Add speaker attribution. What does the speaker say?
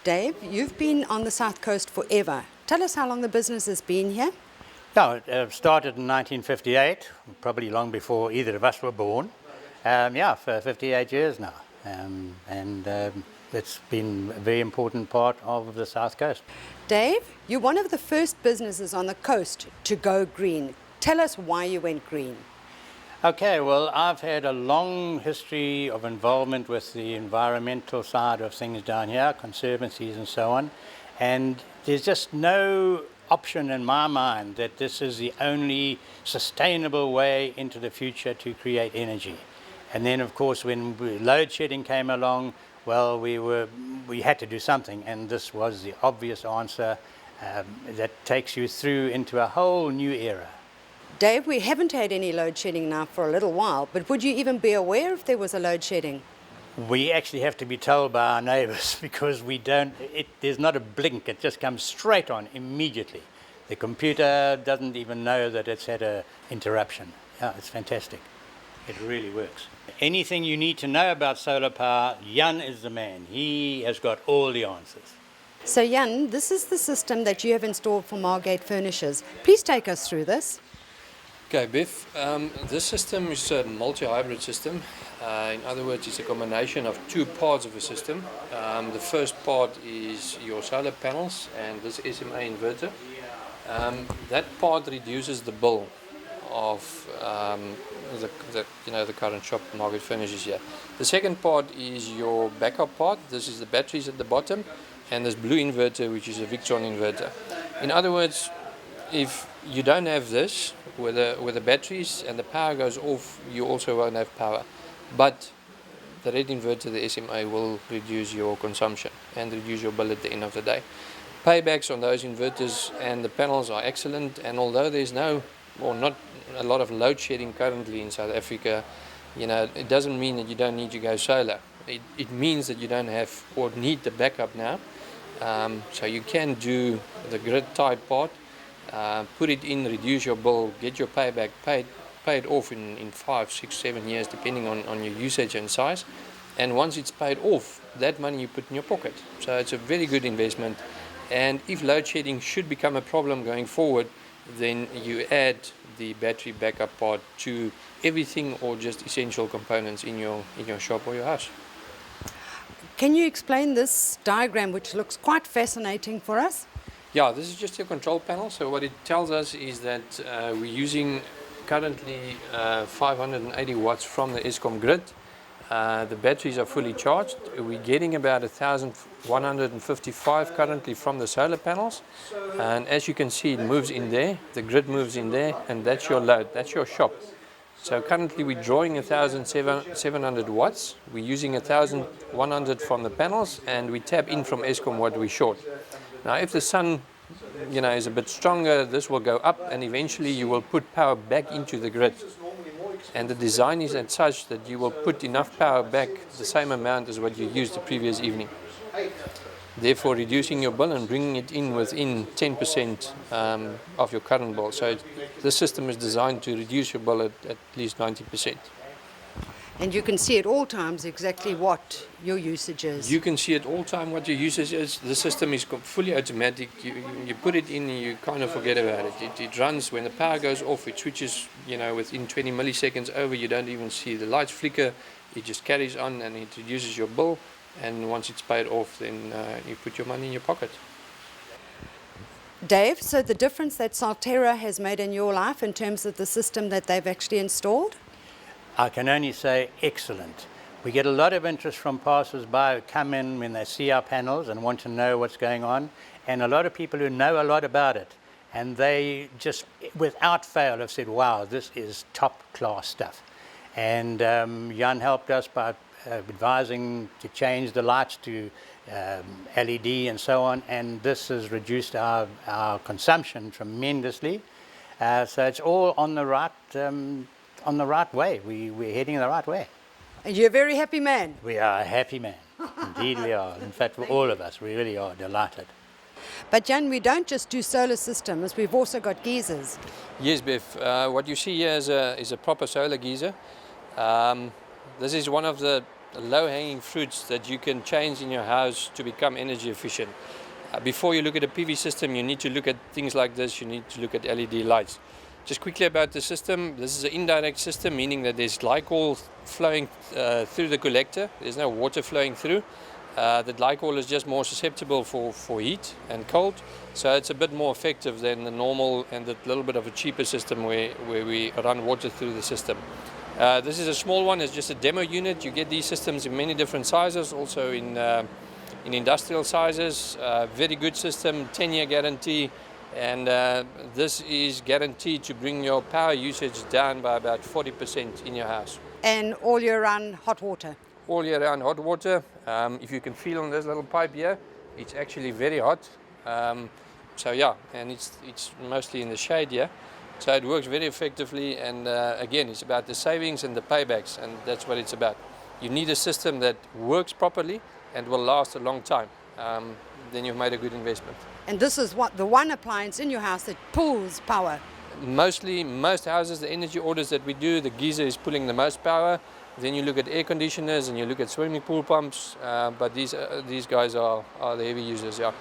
Speaker 1: Dave, you've been on the South Coast forever. Tell us how long the business has been here.
Speaker 2: Yeah, it started in 1958, probably long before either of us were born. For 58 years now. It's been a very important part of the South Coast.
Speaker 1: Dave, you're one of the first businesses on the coast to go green. Tell us why you went green.
Speaker 2: Okay, well, I've had a long history of involvement with the environmental side of things down here, conservancies and so on, and there's just no option in my mind that this is the only sustainable way into the future to create energy. And then, of course, when load shedding came along, well, we had to do something, and this was the obvious answer that takes you through into a whole new era.
Speaker 1: Dave, we haven't had any load shedding now for a little while, but would you even be aware if there was a load shedding?
Speaker 2: We actually have to be told by our neighbours because there's not a blink, it just comes straight on immediately. The computer doesn't even know that it's had an interruption. Yeah, it's fantastic. It really works. Anything you need to know about solar power, Jan is the man. He has got all the answers.
Speaker 1: So Jan, this is the system that you have installed for Margate Furnishers. Please take us through this.
Speaker 3: Okay, Biff, this system is a multi-hybrid system. In other words, it's a combination of two parts of a system. The first part is your solar panels and this SMA inverter. That part reduces the bill of the current shop Margate Furnishers here. The second part is your backup part. This is the batteries at the bottom, and this blue inverter, which is a Victron inverter. In other words, if you don't have this with the batteries and the power goes off, you also won't have power. But the red inverter, the SMA, will reduce your consumption and reduce your bill at the end of the day. Paybacks on those inverters and the panels are excellent, and although there's not a lot of load shedding currently in South Africa, it doesn't mean that you don't need to go solar. It means that you don't have or need the backup now. So you can do the grid type part, put it in, reduce your bill, get your payback paid off in 5, 6, 7 years, depending on your usage and size. And once it's paid off, that money you put in your pocket. So it's a very good investment. And if load shedding should become a problem going forward, then you add the battery backup part to everything or just essential components in your shop or your house.
Speaker 1: Can you explain this diagram, which looks quite fascinating for us?
Speaker 3: Yeah, this is just your control panel. So what it tells us is that we're using currently 580 watts from the Eskom grid. The batteries are fully charged. We're getting about 1,155 currently from the solar panels. And as you can see, it moves in there, the grid moves in there, and that's your load, that's your shop. So currently we're drawing 1,700 watts. We're using 1,100 from the panels, and we tap in from Eskom what we're short. Now if the sun is a bit stronger, this will go up, and eventually you will put power back into the grid. And the design is as such that you will put enough power back, the same amount as what you used the previous evening. Therefore reducing your bill and bringing it in within 10% of your current bill. So the system is designed to reduce your bill at least 90%.
Speaker 1: And you can see at all times exactly what your usage is.
Speaker 3: You can see at all time what your usage is. The system is fully automatic. You put it in and you kind of forget about it. It runs when the power goes off. It switches, within 20 milliseconds over. You don't even see the lights flicker. It just carries on and it reduces your bill. And once it's paid off, then you put your money in your pocket.
Speaker 1: Dave, so the difference that Solterra has made in your life in terms of the system that they've actually installed?
Speaker 2: I can only say excellent. We get a lot of interest from passers-by who come in when they see our panels and want to know what's going on, and a lot of people who know a lot about it, and they just without fail have said, wow, this is top class stuff. And Jan helped us by advising to change the lights to LED and so on, and this has reduced our consumption tremendously. So it's all on the right way. We're heading the right way.
Speaker 1: And you're a very happy man.
Speaker 2: We are a happy man. Indeed we are. In fact, for all of us, we really are delighted.
Speaker 1: But Jan, we don't just do solar systems, we've also got geysers.
Speaker 3: Yes, Biff. What you see here is a proper solar geyser. This is one of the low-hanging fruits that you can change in your house to become energy efficient. Before you look at a PV system, you need to look at things like this. You need to look at LED lights. Just quickly about the system, this is an indirect system, meaning that there's glycol flowing through the collector. There's no water flowing through. The glycol is just more susceptible for heat and cold, so it's a bit more effective than the normal and a little bit of a cheaper system where we run water through the system. This is a small one, it's just a demo unit. You get these systems in many different sizes, also in industrial sizes. Very good system, 10-year guarantee. And this is guaranteed to bring your power usage down by about 40% in your house.
Speaker 1: And all year round hot water?
Speaker 3: All year round hot water. If you can feel on this little pipe here, it's actually very hot. So yeah, and it's mostly in the shade here. So it works very effectively, and again, it's about the savings and the paybacks, and that's what it's about. You need a system that works properly and will last a long time. Then you've made a good investment.
Speaker 1: And this is what the one appliance in your house that pulls power?
Speaker 3: Most houses, the energy orders that we do, the geyser is pulling the most power. Then you look at air conditioners and you look at swimming pool pumps, but these guys are the heavy users, yeah.